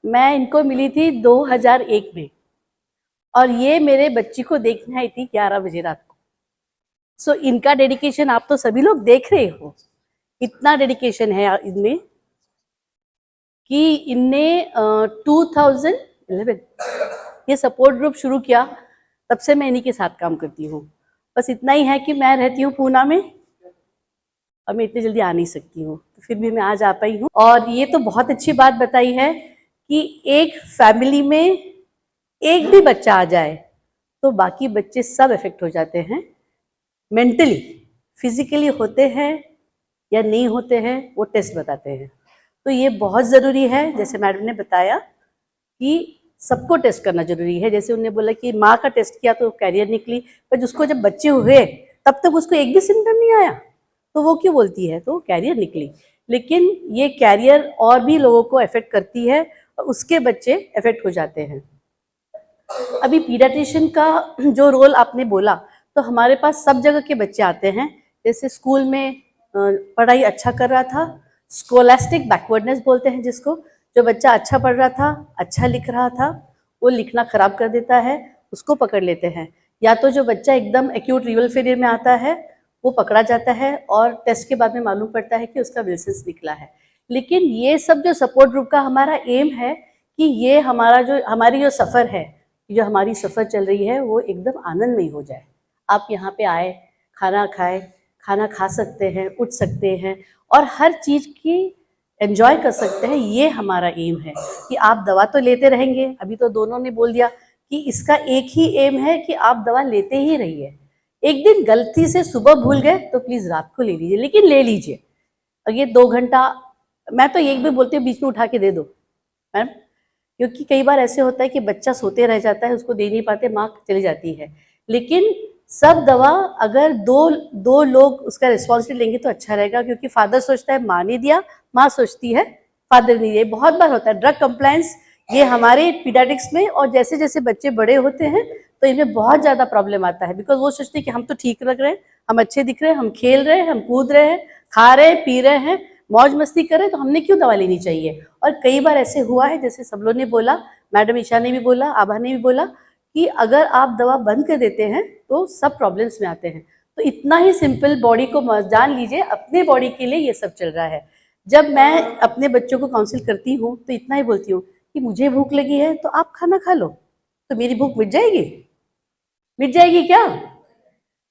मैं इनको मिली थी 2001 में और ये मेरे बच्ची को देखने आई थी 11 बजे रात को। सो इनका डेडिकेशन आप तो सभी लोग देख रहे हो, इतना डेडिकेशन है इनमें कि इनने 2011 ये सपोर्ट ग्रुप शुरू किया, तब से मैं इन्हीं के साथ काम करती हूँ। बस इतना ही है कि मैं रहती हूँ पूना में और मैं इतनी जल्दी आ नहीं सकती हूँ, तो फिर भी मैं आज आ पाई हूँ। और ये तो बहुत अच्छी बात बताई है कि एक फैमिली में एक भी बच्चा आ जाए तो बाकी बच्चे सब इफेक्ट हो जाते हैं। मेंटली, फिजिकली होते हैं या नहीं होते हैं वो टेस्ट बताते हैं। तो ये बहुत ज़रूरी है, जैसे मैडम ने बताया कि सबको टेस्ट करना जरूरी है। जैसे उन्होंने बोला कि माँ का टेस्ट किया तो कैरियर निकली, पर उसको जब बच्चे हुए तब तक उसको एक भी सिम्टम नहीं आया, तो वो क्यों बोलती है तो कैरियर निकली। लेकिन ये कैरियर और भी लोगों को अफेक्ट करती है और उसके बच्चे अफेक्ट हो जाते हैं। अभी पीडियाट्रिशियन का जो रोल आपने बोला, तो हमारे पास सब जगह के बच्चे आते हैं। जैसे स्कूल में पढ़ाई अच्छा कर रहा था, स्कोलास्टिक बैकवर्डनेस बोलते हैं जिसको, जो बच्चा अच्छा पढ़ रहा था, अच्छा लिख रहा था, वो लिखना खराब कर देता है, उसको पकड़ लेते हैं। या तो जो बच्चा एकदम एक्यूट रीनल फेलियर में आता है वो पकड़ा जाता है और टेस्ट के बाद में मालूम पड़ता है कि उसका विल्सन्स निकला है। लेकिन ये सब जो सपोर्ट ग्रुप का हमारा एम है कि ये हमारी जो सफ़र है, जो हमारी सफ़र चल रही है वो एकदम आनंदमय हो जाए। आप यहाँ पे आए, खाना खाए, खाना खा सकते हैं, उठ सकते हैं और हर चीज़ की एंजॉय कर सकते हैं। ये हमारा एम है कि आप दवा तो लेते रहेंगे। अभी तो दोनों ने बोल दिया कि इसका एक ही एम है कि आप दवा लेते ही रहिए। एक दिन गलती से सुबह भूल गए तो प्लीज़ रात को ले लीजिए, लेकिन ले लीजिए। और ये 2 घंटा, मैं तो एक भी बोलती हूँ बीच में उठा के दे दो मैम, क्योंकि कई बार ऐसे होता है कि बच्चा सोते रह जाता है, उसको दे नहीं पाते, माँ चली जाती है। लेकिन सब दवा अगर दो लोग उसका रिस्पॉन्सिबिलिटी लेंगे तो अच्छा रहेगा, क्योंकि फादर सोचता है माँ ने दिया, माँ सोचती है फादर ने दिया। बहुत बार होता है ड्रग कंप्लायंस ये हमारे पीडियाट्रिक्स में, और जैसे जैसे बच्चे बड़े होते हैं तो इनमें बहुत ज़्यादा प्रॉब्लम आता है। बिकॉज वो सोचते हैं कि हम तो ठीक लग रहे हैं, हम अच्छे दिख रहे हैं, हम खेल रहे हैं, हम कूद रहे हैं, खा रहे हैं, पी रहे हैं, मौज मस्ती करें, तो हमने क्यों दवा लेनी चाहिए। और कई बार ऐसे हुआ है, जैसे सब लोगों ने बोला, मैडम ईशा ने भी बोला, आभा ने भी बोला कि अगर आप दवा बंद कर देते हैं तो सब प्रॉब्लम्स में आते हैं। तो इतना ही सिंपल, बॉडी को जान लीजिए, अपने बॉडी के लिए ये सब चल रहा है। जब मैं अपने बच्चों को काउंसिल करती हूँ तो इतना ही बोलती हूँ कि मुझे भूख लगी है तो आप खाना खा लो, तो मेरी भूख मिट जाएगी, मिट जाएगी क्या।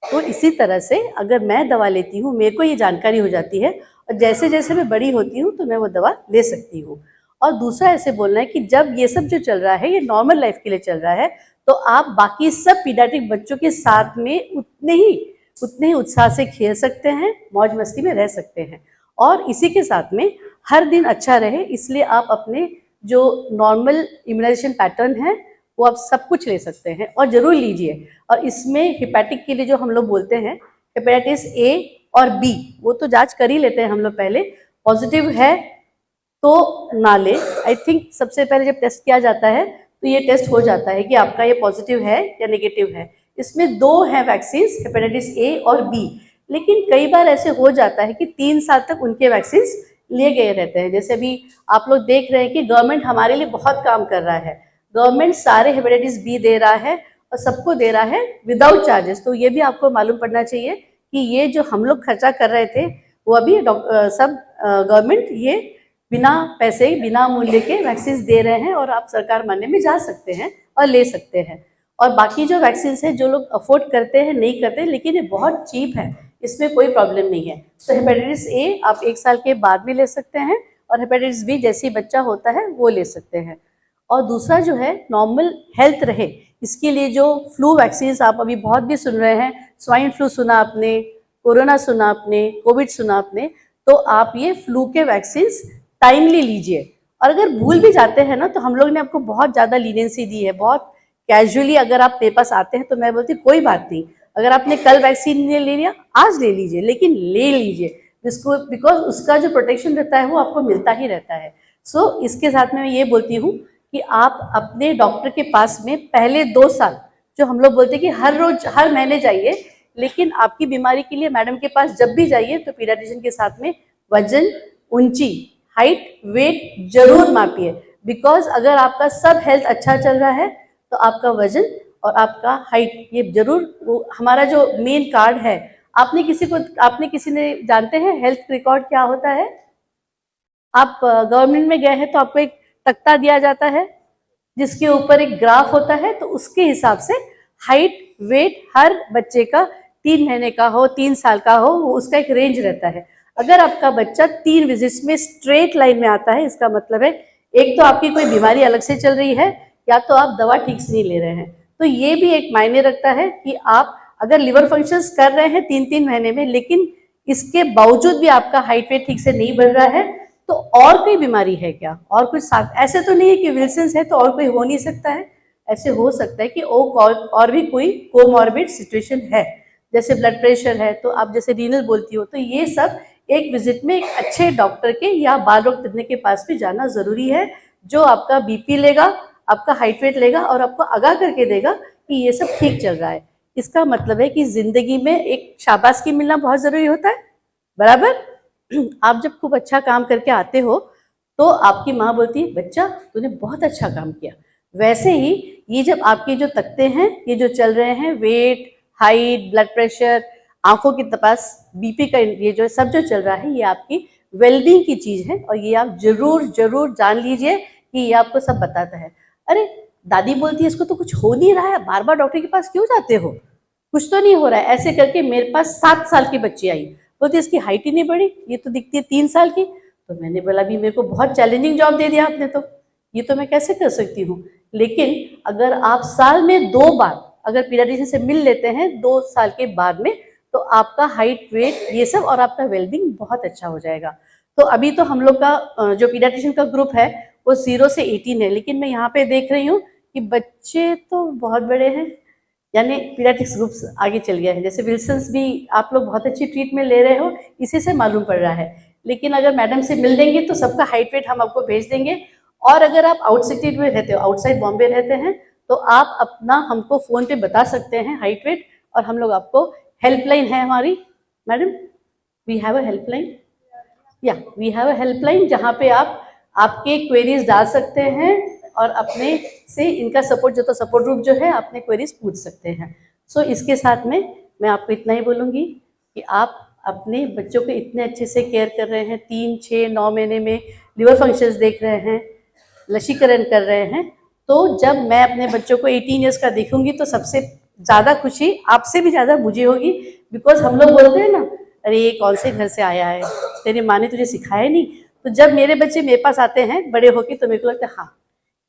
तो इसी तरह से अगर मैं दवा लेती हूँ, मेरे को ये जानकारी हो जाती है और जैसे जैसे मैं बड़ी होती हूँ तो मैं वो दवा ले सकती हूँ। और दूसरा ऐसे बोलना है कि जब ये सब जो चल रहा है ये नॉर्मल लाइफ के लिए चल रहा है, तो आप बाकी सब पीडियाट्रिक बच्चों के साथ में उतने ही उत्साह से खेल सकते हैं, मौज मस्ती में रह सकते हैं। और इसी के साथ में हर दिन अच्छा रहे, इसलिए आप अपने जो नॉर्मल इम्यूनाइजेशन पैटर्न है वो आप सब कुछ ले सकते हैं और ज़रूर लीजिए। और इसमें हेपेटिक के लिए जो हम लोग बोलते हैं हेपेटाइटिस ए और बी, वो तो जांच कर ही लेते हैं हम लोग पहले, पॉजिटिव है तो ना ले। आई थिंक सबसे पहले जब टेस्ट किया जाता है तो ये टेस्ट हो जाता है कि आपका ये पॉजिटिव है या नेगेटिव है। इसमें 2 हैं वैक्सीन, हेपेटाइटिस ए और बी। लेकिन कई बार ऐसे हो जाता है कि 3 साल तक उनके वैक्सीन लिए गए रहते हैं। जैसे अभी आप लोग देख रहे हैं कि गवर्नमेंट हमारे लिए बहुत काम कर रहा है। गवर्नमेंट सारे हेपेटाइटिस बी दे रहा है और सबको दे रहा है विदाउट चार्जेस। तो ये भी आपको मालूम पड़ना चाहिए कि ये जो हम लोग खर्चा कर रहे थे वो अभी सब गवर्नमेंट ये बिना पैसे, बिना मूल्य के वैक्सीन दे रहे हैं और आप सरकार मानने में जा सकते हैं और ले सकते हैं। और बाकी जो वैक्सीन है जो लोग अफोर्ड करते हैं, नहीं करते, लेकिन ये बहुत चीप है, इसमें कोई प्रॉब्लम नहीं है। तो हेपेटाइटिस ए आप 1 साल के बाद भी ले सकते हैं और हेपेटाइटिस बी जैसे ही बच्चा होता है वो ले सकते हैं। और दूसरा जो है नॉर्मल हेल्थ रहे, इसके लिए जो फ्लू वैक्सीन आप अभी बहुत भी सुन रहे हैं, स्वाइन फ्लू सुना आपने, कोरोना सुना आपने, कोविड सुना आपने, तो आप ये फ्लू के वैक्सीन टाइमली लीजिए। और अगर भूल भी जाते हैं ना तो हम लोग ने आपको बहुत ज़्यादा लीनियंसी दी है, बहुत कैजुअली अगर आप मेरे पास आते हैं तो मैं बोलती कोई बात नहीं, अगर आपने कल वैक्सीन ले लिया आज ले लीजिए, लेकिन ले लीजिए जिसको, बिकॉज उसका जो प्रोटेक्शन रहता है वो आपको मिलता ही रहता है। सो इसके साथ में मैं ये बोलती हूँ कि आप अपने डॉक्टर के पास में पहले 2 साल, जो हम लोग बोलते हैं कि हर रोज हर महीने जाइए, लेकिन आपकी बीमारी के लिए मैडम के पास जब भी जाइए तो पीडियाट्रिशियन के साथ में वजन, ऊंची, हाइट, वेट जरूर मापिए। बिकॉज अगर आपका सब हेल्थ अच्छा चल रहा है तो आपका वजन और आपका हाइट ये जरूर, वो हमारा जो मेन कार्ड है, आपने किसी ने जानते हैं हेल्थ रिकॉर्ड क्या होता है? आप गवर्नमेंट में गए हैं तो आपको एक तख्ता दिया जाता है जिसके ऊपर एक ग्राफ होता है, तो उसके हिसाब से हाइट वेट हर बच्चे का 3 महीने का हो 3 साल का हो, वो उसका एक रेंज रहता है। अगर आपका बच्चा 3 विजिट्स में स्ट्रेट लाइन में आता है, इसका मतलब है एक तो आपकी कोई बीमारी अलग से चल रही है या तो आप दवा ठीक से नहीं ले रहे हैं। तो ये भी एक मायने रखता है कि आप अगर लिवर फंक्शंस कर रहे हैं 3 महीने में, लेकिन इसके बावजूद भी आपका हाइट वेट ठीक से नहीं बढ़ रहा है, तो और कोई बीमारी है क्या, और कुछ साथ ऐसे तो नहीं है कि विल्सन्स है तो और कोई हो नहीं सकता है। ऐसे हो सकता है कि और भी कोई कोमॉर्बिड सिचुएशन है, जैसे ब्लड प्रेशर है, तो आप जैसे रीनल बोलती हो, तो ये सब एक विजिट में एक अच्छे डॉक्टर के या बाल रोग तज्ञ के पास भी जाना जरूरी है, जो आपका बीपी लेगा, आपका हाइट वेट लेगा और आपको आगाह करके देगा कि ये सब ठीक चल रहा है। इसका मतलब है कि जिंदगी में एक शाबाशी मिलना बहुत जरूरी होता है, बराबर। आप जब खूब अच्छा काम करके आते हो तो आपकी माँ बोलती है बच्चा तूने बहुत अच्छा काम किया। वैसे ही ये जब आपके जो तख्ते हैं, ये जो चल रहे हैं, वेट, हाइट, ब्लड प्रेशर, आंखों की तपास, बीपी का, ये जो सब जो चल रहा है, ये आपकी वेलबींग की चीज है और ये आप जरूर जरूर जान लीजिए कि ये आपको सब बताता है। अरे दादी बोलती है इसको तो कुछ हो नहीं रहा है, बार बार डॉक्टर के पास क्यों जाते हो, कुछ तो नहीं हो रहा है। ऐसे करके मेरे पास 7 साल की बच्ची आई, बोलती इसकी हाइट ही नहीं बढ़ी, ये तो दिखती है 3 साल की। तो मैंने बोला भी मेरे को बहुत चैलेंजिंग जॉब दे दिया आपने, तो ये तो मैं कैसे कर सकती हूँ। लेकिन अगर आप साल में 2 बार अगर पीडियाट्रिशियन से मिल लेते हैं 2 साल के बाद में, तो आपका हाइट वेट ये सब और आपका वेलबींग बहुत अच्छा हो जाएगा। तो अभी तो हम लोग का जो पीडियाट्रिशियन का ग्रुप है वो 0 से 18 है, लेकिन मैं यहाँ पे देख रही हूँ कि बच्चे तो बहुत बड़े हैं, यानी पीडियाट्रिक्स ग्रुप्स आगे चल गया है। जैसे विल्सन्स भी आप लोग बहुत अच्छी ट्रीटमेंट ले रहे हो, इसी से मालूम पड़ रहा है। लेकिन अगर मैडम से मिल देंगे तो सबका हाइट वेट हम आपको भेज देंगे। और अगर आप आउट सिटी में रहते हो, आउटसाइड बॉम्बे रहते हैं, तो आप अपना हमको फ़ोन पे बता सकते हैं हाइट वेट, और हम लोग आपको, हेल्पलाइन है हमारी madam, we have a helpline, या वी हैव अ हेल्पलाइन जहाँ पे आप आपके क्वेरीज डाल सकते हैं और अपने से इनका सपोर्ट, जो तो सपोर्ट ग्रुप जो है, अपने क्वेरीज पूछ सकते हैं। सो इसके साथ में मैं आपको इतना ही बोलूँगी कि आप अपने बच्चों को इतने अच्छे से केयर कर रहे हैं, 3, 6, 9 महीने में लिवर फंक्शंस देख रहे हैं, लसीकरण कर रहे हैं, तो जब मैं अपने बच्चों को 18 ईयर्स का देखूंगी तो सबसे ज़्यादा खुशी आपसे भी ज़्यादा मुझे होगी। बिकॉज हम लोग बोलते हैं ना, अरे ये कौन से घर से आया है, तेरी माँ ने तुझे सिखाया नहीं। तो जब मेरे बच्चे मेरे पास आते हैं बड़े होके तो मेरे को लगता है हाँ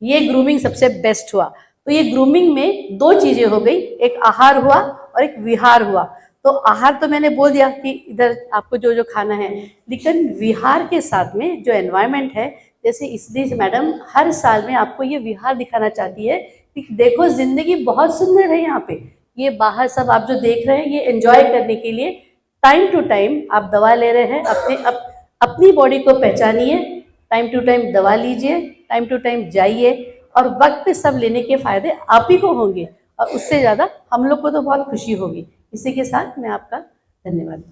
ये ग्रूमिंग सबसे बेस्ट हुआ। तो ये ग्रूमिंग में 2 चीज़ें हो गई, एक आहार हुआ और एक विहार हुआ। तो आहार तो मैंने बोल दिया कि इधर आपको जो जो खाना है, लेकिन विहार के साथ में जो एनवायरनमेंट है, जैसे इसलिए मैडम हर साल में आपको ये विहार दिखाना चाहती है कि देखो जिंदगी बहुत सुंदर है यहाँ पे। ये बाहर सब आप जो देख रहे हैं ये एंजॉय करने के लिए टाइम टू टाइम आप दवा ले रहे हैं, अपनी बॉडी को पहचानिए, टाइम टू टाइम दवा लीजिए, टाइम टू टाइम जाइए, और वक्त पे सब लेने के फायदे आप ही को होंगे और उससे ज़्यादा हम लोग को तो बहुत खुशी होगी। इसी के साथ मैं आपका धन्यवाद।